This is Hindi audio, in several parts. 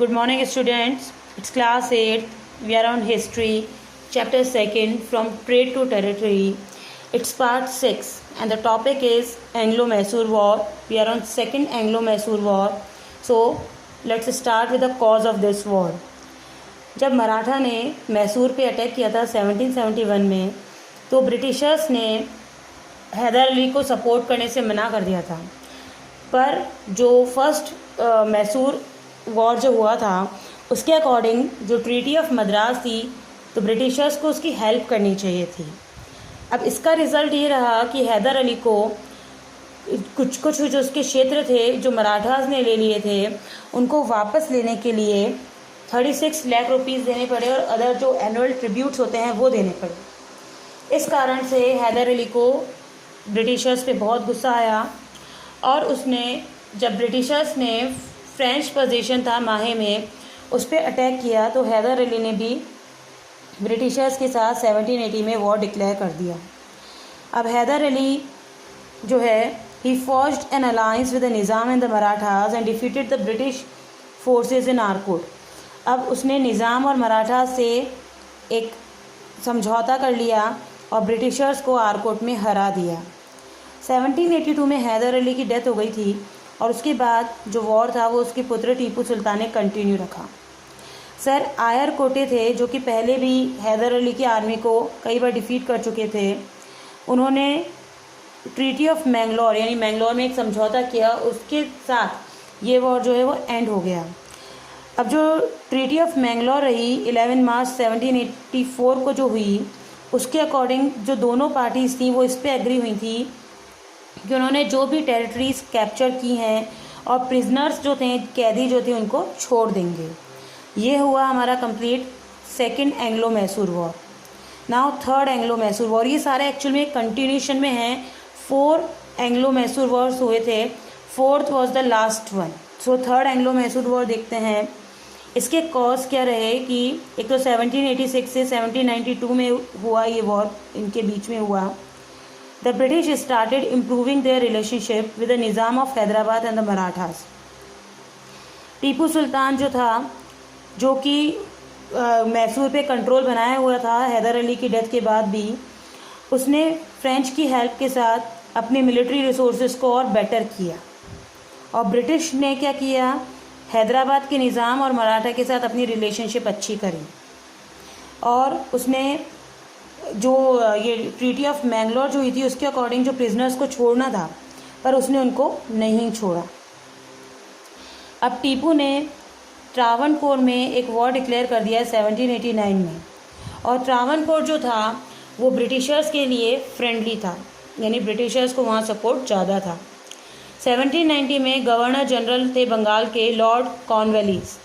Good morning, students. It's class 8. We are on history, chapter 2nd, from trade to territory. It's part 6, and the topic is Anglo-Mysore War. We are on second Anglo-Mysore War. So, let's start with the cause of this war. जब मराठा ने मैसूर पे अटैक किया था 1771 में, तो ब्रिटिशर्स ने हैदर अली को सपोर्ट करने से मना कर दिया था। पर जो फर्स्ट मैसूर वॉर जो हुआ था उसके अकॉर्डिंग जो ट्रीटी ऑफ मद्रास थी, तो ब्रिटिशर्स को उसकी हेल्प करनी चाहिए थी। अब इसका रिज़ल्ट ये रहा कि हैदर अली को कुछ जो उसके क्षेत्र थे जो मराठास ने ले लिए थे, उनको वापस लेने के लिए 36 लाख रुपीज़ देने पड़े और अदर जो एनुअल ट्रिब्यूट्स होते हैं वो देने पड़े। इस कारण से हैदर अली को ब्रिटिशर्स पे बहुत गुस्सा आया और उसने जब ब्रिटिशर्स ने फ्रेंच पोजीशन था माहे में उस पर अटैक किया, तो हैदर अली ने भी ब्रिटिशर्स के साथ 1780 में वॉर डिक्लेयर कर दिया। अब हैदर अली जो है he forged an alliance with the Nizam and the Marathas and defeated the British forces in Arcot. अब उसने निज़ाम और मराठा से एक समझौता कर लिया और ब्रिटिशर्स को आरकोट में हरा दिया। 1782 में हैदर अली की डेथ हो गई थी और उसके बाद जो वॉर था वो उसके पुत्र टीपू सुल्तान ने कंटिन्यू रखा। सर आयर कोटे थे जो कि पहले भी हैदर अली की आर्मी को कई बार डिफीट कर चुके थे। उन्होंने ट्रीटी ऑफ मैंगलोर यानी मैंगलोर में एक समझौता किया, उसके साथ ये वॉर जो है वो एंड हो गया। अब जो ट्रीटी ऑफ मैंगलोर रही 11 मार्च 1784 को जो हुई, उसके अकॉर्डिंग जो दोनों पार्टीज़ थी वो इस पर एग्री हुई थी कि उन्होंने जो भी टेरिटरीज कैप्चर की हैं और प्रिजनर्स जो थे, कैदी जो थे, उनको छोड़ देंगे। ये हुआ हमारा complete second Anglo Mysore war. Now third Anglo Mysore war. ये सारे एक्चुअल में कंटिन्यूशन में हैं। 4 एंग्लो मैसूर वॉर्स हुए थे, fourth was the last one. So third Anglo Mysore war देखते हैं। इसके कॉज क्या रहे कि एक तो 1786 से 1792 में हुआ ये वॉर, इनके बीच में हुआ। The British started improving their relationship with the Nizam of Hyderabad and the Marathas. Tipu Sultan जो था, जो कि मैसूर पे कंट्रोल बनाया हुआ था हैदर अली की डेथ के बाद भी, उसने फ्रेंच की हेल्प के साथ अपने मिलिट्री रिसोर्सेज को और बेटर किया। और ब्रिटिश ने क्या किया, हैदराबाद के निज़ाम और मराठा के साथ अपनी रिलेशनशिप अच्छी करी और उसने जो ये ट्रीटी ऑफ मैंगलोर जो हुई थी उसके अकॉर्डिंग जो प्रिजनर्स को छोड़ना था, पर उसने उनको नहीं छोड़ा। अब टीपू ने त्रावणकोर में एक वॉर डिक्लेयर कर दिया 1789 में, और त्रावणकोर जो था वो ब्रिटिशर्स के लिए फ्रेंडली था, यानी ब्रिटिशर्स को वहाँ सपोर्ट ज़्यादा था। 1790 में गवर्नर जनरल थे बंगाल के लॉर्ड कॉर्नवालिस,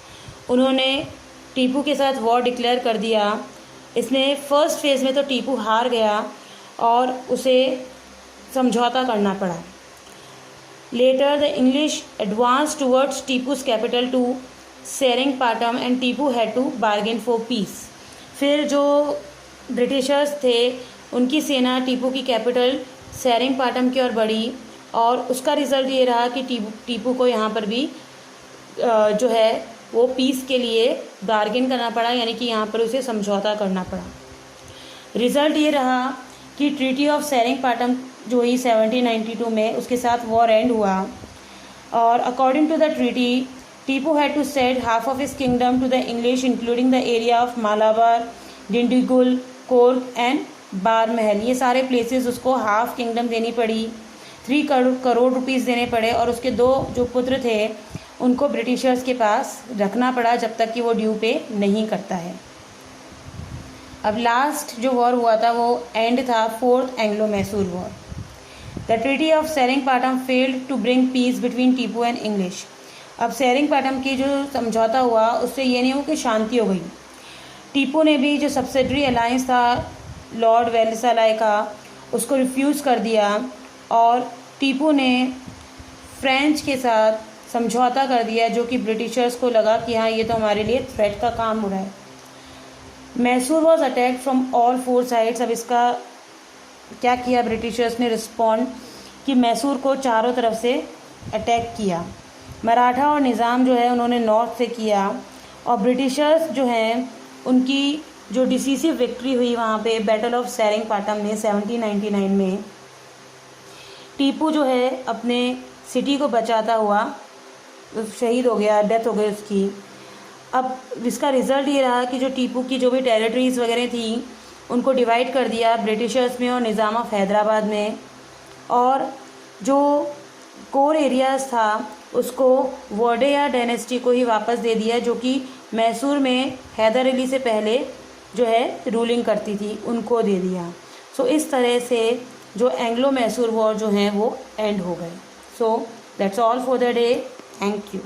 उन्होंने टीपू के साथ वॉर डिक्लेयर कर दिया। इसने फर्स्ट फेज़ में तो टीपू हार गया और उसे समझौता करना पड़ा। Later the English advance towards Tipu's capital to Seringapatam and Tipu had to bargain for peace. फिर जो ब्रिटिशर्स थे उनकी सेना टीपू की कैपिटल सेरिंगपाटम की ओर बढ़ी और उसका रिज़ल्ट ये रहा कि टीपू को यहाँ पर भी जो है वो पीस के लिए बार्गेन करना पड़ा, यानी कि यहाँ पर उसे समझौता करना पड़ा। रिज़ल्ट ये रहा कि ट्रीटी ऑफ सेरिंगपाटम जो हुई 1792 में, उसके साथ वॉर एंड हुआ और according to the treaty Tipu had to cede half of his kingdom to the English including the area of Malabar, Dindigul, Coorg and Baramahal. ये सारे प्लेसेस उसको हाफ किंगडम देनी पड़ी, 3 करोड़ रुपीज़ देने पड़े और उसके 2 जो पुत्र थे उनको ब्रिटिशर्स के पास रखना पड़ा जब तक कि वो ड्यू पे नहीं करता है। अब लास्ट जो वॉर हुआ था वो एंड था fourth Anglo Mysore war. The treaty of Seringapatam failed to bring peace between Tipu and English. अब सेरिंगपाटम की जो समझौता हुआ उससे ये नहीं हुआ कि शांति हो गई। टीपू ने भी जो सब्सिडरी अलायंस था लॉर्ड वेल्सलाय का, उसको रिफ्यूज़ कर दिया और टीपू ने फ्रेंच के साथ समझौता कर दिया, जो कि ब्रिटिशर्स को लगा कि हाँ ये तो हमारे लिए थ्रेट का काम हो रहा है। Mysore was attack from all 4 sides. अब इसका क्या किया ब्रिटिशर्स ने रिस्पॉन्ड कि मैसूर को चारों तरफ से अटैक किया मराठा और निज़ाम जो है उन्होंने नॉर्थ से किया, और ब्रिटिशर्स जो हैं उनकी जो डिसीसिव विक्ट्री हुई वहाँ पे बैटल ऑफ सेरिंगपाटम में 1799 में, टीपू जो है अपने सिटी को बचाता हुआ शहीद हो गया, डेथ हो गई उसकी। अब इसका रिज़ल्ट ये रहा कि जो टीपू की जो भी टेरिटरीज़ वगैरह थी उनको डिवाइड कर दिया ब्रिटिशर्स में और निज़ाम ऑफ हैदराबाद में, और जो कोर एरियाज़ था उसको वोडेया डायनेस्टी को ही वापस दे दिया, जो कि मैसूर में हैदर अली से पहले जो है रूलिंग करती थी, उनको दे दिया। सो इस तरह से जो एंग्लो मैसूर वॉर जो हैं वो एंड हो गए। So that's all for the day. Thank you.